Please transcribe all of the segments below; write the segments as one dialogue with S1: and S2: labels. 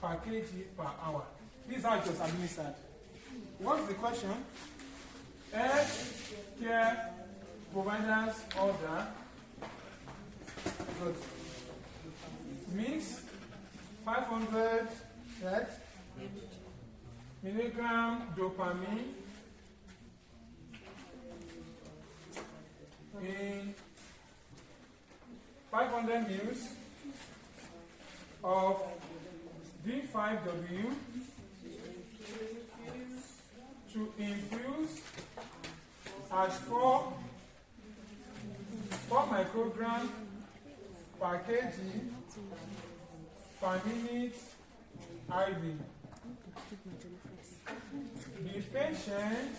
S1: per kg per hour. This is how it was administered. What's the question? Health care providers order mix 500 milligram dopamine in 500 mils of D5W to infuse at 4 microgram per kg per minute IV. The patient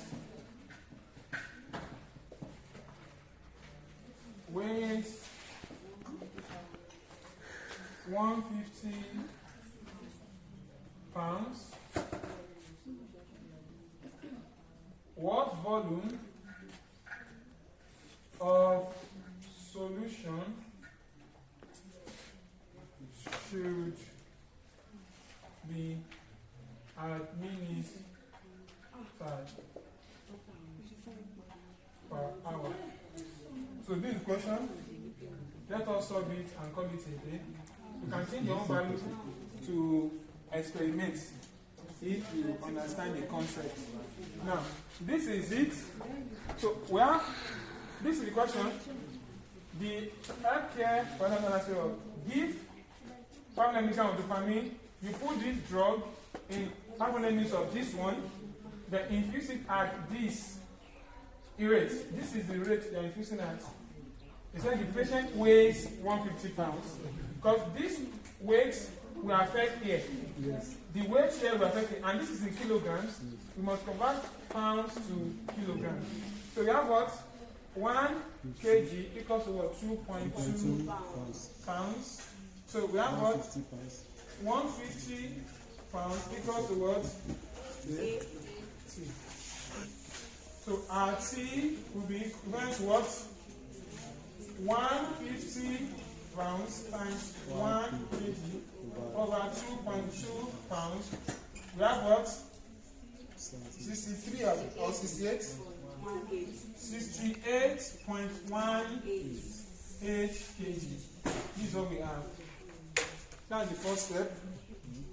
S1: weighs 150 pounds. What volume of solution should be administered per hour? So this question, let us solve it and call it a day. You can change your own value to experiment if you understand the concept. Now, this is it. So, this is the question. The healthcare professional give 500 ml of dopamine. You put this drug in 500 ml of this one, then infuse it at this rate. This is the rate you are infusing at. It said the patient weighs 150 pounds. Because this weight will affect here. Yes. The weight here will affect it. And this is in kilograms. We must convert pounds to kilograms. So we have what? 1 kg equals to what? 2.2 pounds. So we have what? 150 pounds equals to what? So our T will be equivalent to what? 150 pounds times 1 kg over 2.2 pounds. We have what? 63 or 68? 68.18 kg. This is what we have. That's the first step.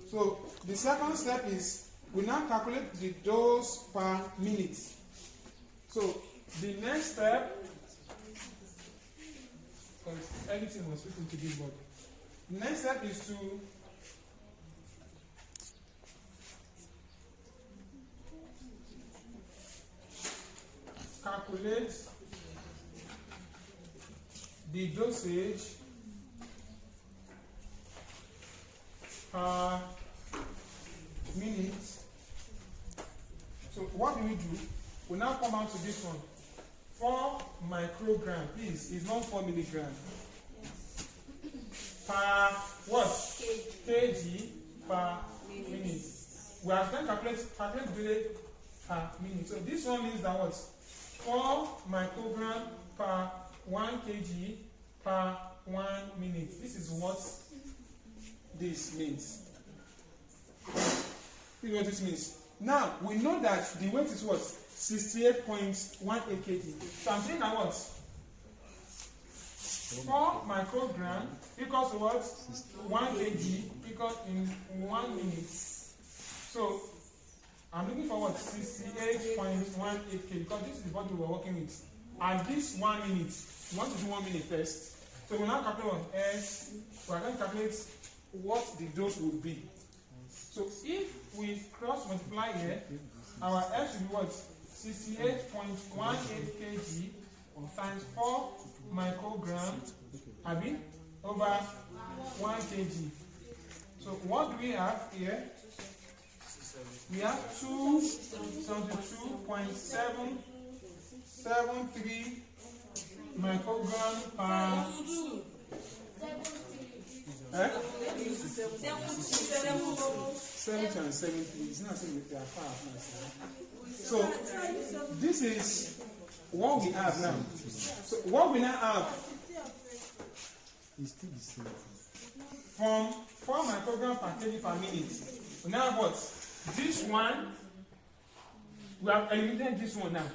S1: So the second step is we now calculate the dose per minute. So the next step, because everything was fit into this body. The next step is to calculate the dosage per minute. So what do? We now come out to this one. 4 microgram. This is not 4 milligram. Per what? Kg per minute. We have then calculate per minute. So this one means that what? 4 microgram per 1 kg per 1 minute. This is what this means. This is what this means. Now we know that the weight is what? 68.18 kg. So I'm saying that what? 4 microgram equals to what? 1 kg equals in 1 minute. So I'm looking for what? 68.18 kg because this is the body we're working with. And this 1 minute, we want to do 1 minute first. So we now calculate on S. We are going to calculate what the dose will be. So if we cross multiply here, our S should be what? 68.18 kg times 4 microgram over 1 kg. So what do we have here? We have 272.773 microgram per 70 and 70. It's not saying they are far apart. So this is what we have now. So what we now have is still the same. from 4 microgram per kg per minute. We now have what? This one, we have eliminated this one now.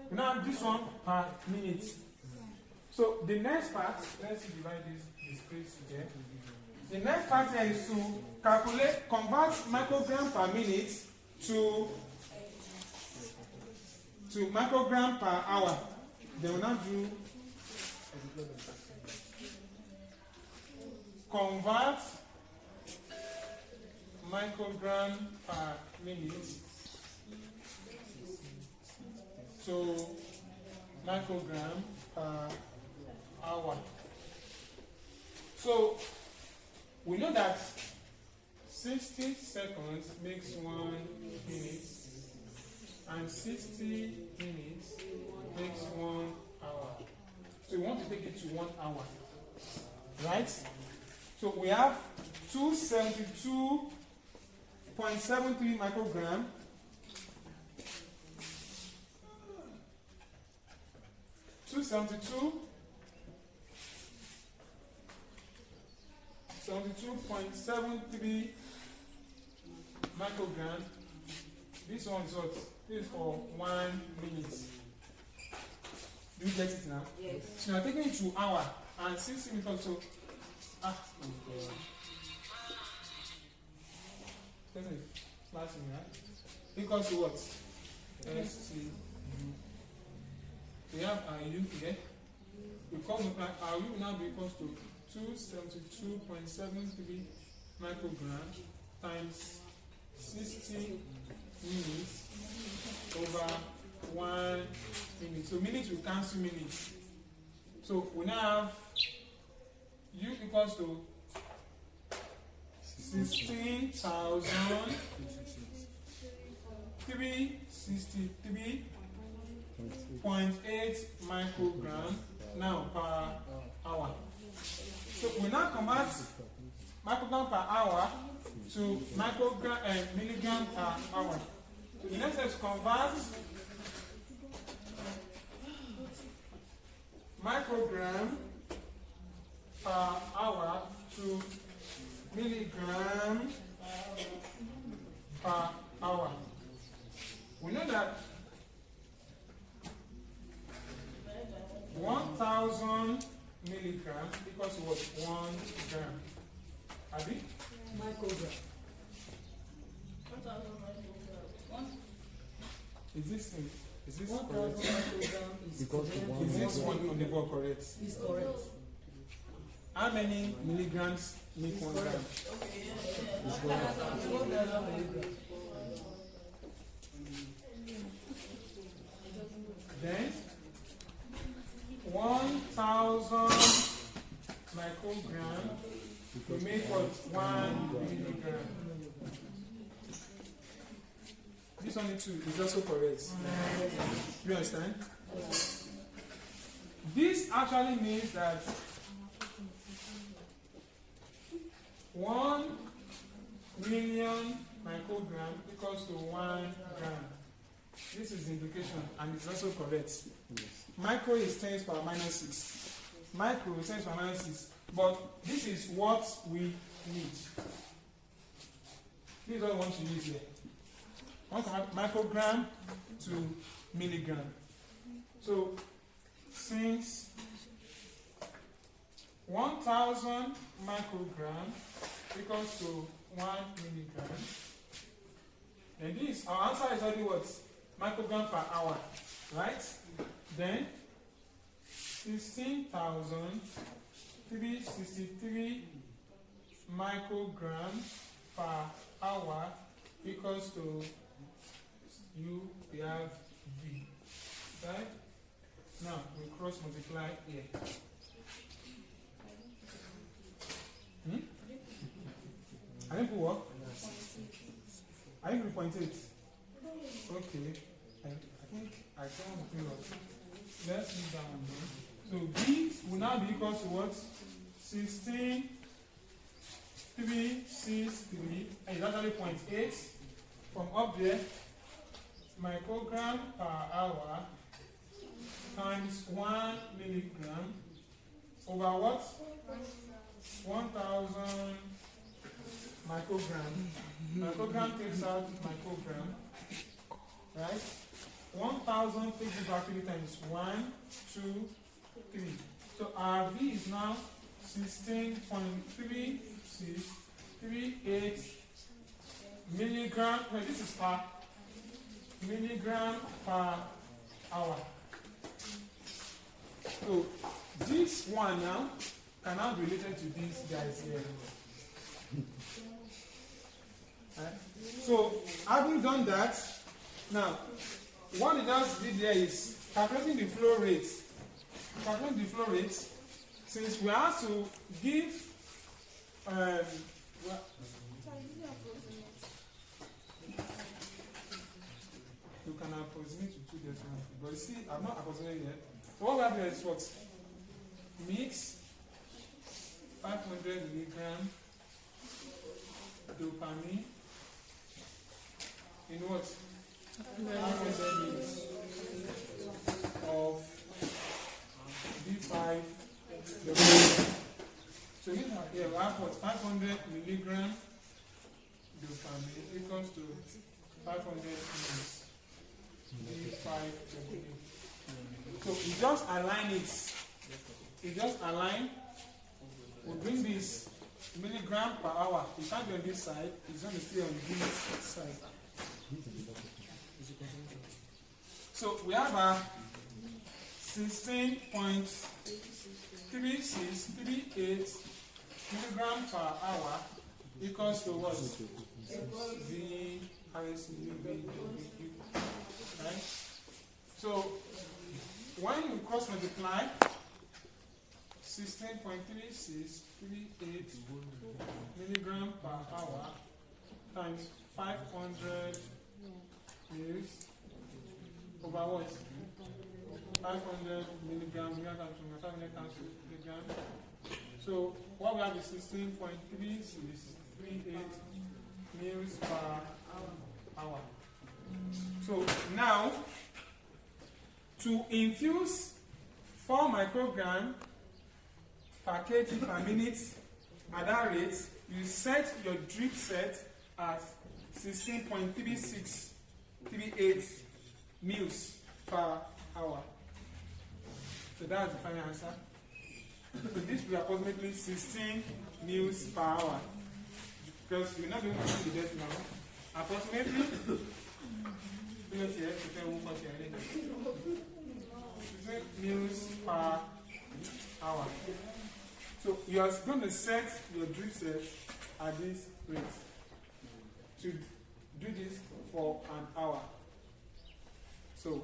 S1: We now have this one per minute. So the next part, let's divide this space here. The next part here is to convert microgram per minute to microgram per hour. Then we'll now do convert microgram per minute to microgram per hour. So we know that 60 seconds makes 1 minute and 60 minutes makes 1 hour. So we want to take it to 1 hour, right? So we have 272.73 microgram. 72.73 microgram. This one is what? This is for 1 minute. Do you get it now? Yes. So you're taking it to hour and 60 minutes. So doesn't it flash me, right? Equals to what? ST. We have our U here. We multiply our U now be equals to 272.73 microgram times 60 minutes over 1 minute. So minutes will cancel minutes. So we now have U equals to 16,363.8 microgram now per hour. So we now convert microgram per hour to microgram and milligram per hour. So the next is convert microgram per hour to milligram per hour. We know that 1,000 milligrams equals to what? 1 gram. Abi?
S2: Microgram.
S1: Is this thing? Is this
S2: 1,000
S1: correct?
S2: microgram is correct.
S1: Is this one on the board correct?
S2: Is correct.
S1: How many milligrams make 1 gram?
S2: It's correct.
S1: Then 1,000 microgram to make what? 1 milligram. This one too is also correct. You understand? This actually means that 1 million microgram equals to 1 gram. This is the implication, and it's also correct. Micro is 10 to the power minus 6. Micro is 10 to the power minus 6. But this is what we need. This is what we want to use here. I want to have microgram to milligram. So since 1,000 microgram equals to 1 milligram, then this, our answer is already what? Microgram per hour, right? Then 16,363 microgram per hour equals to U, we have V, right? Now we cross multiply here. I think we work. I think we pointed. Okay. I think I can't do it. Let's move down there. So V will now be equal to what? 16,363, and it's actually 0.8. From up there, microgram per hour times 1 milligram over what? 1000 microgram. Microgram takes out microgram, right? 1000 takes it back 3 times. 1, 2, 3. So our V is now 16.3638 milligram. No, this is per milligram per hour. So this one now can now be related to these guys here. Right? So having done that, now what it just did there is calculating the flow rate. Calculating the flow rate, since we have to give you can approximate to 2 decimals, but you see, I'm not approximating yet. So what we have here is what? Mix 500 milligram dopamine in what? 500 ml of B5 dopamine. So here we have what? 500 milligram dopamine equals to 500 ml B5 dopamine. So you just align it. You just align. We'll bring this milligram per hour. You can't be on this side. It's going to stay on this side. So we have a 16.3638 milligram per hour equals to what? The right? So when you cross multiply 16.3638 milligram per hour times 500 is over what? 500 milligram, milligram. So what we have is 16.3638 mils per hour. So now, to infuse 4 microgram per kg per minute at that rate, you set your drip set at 16.3638 mils per hour. So that's the final answer. So this will be approximately 16 mils per hour. Because you're not going to do the decimal. Approximately 16 mils per hour. So you are going to set your drip set at this rate to do this for an hour. So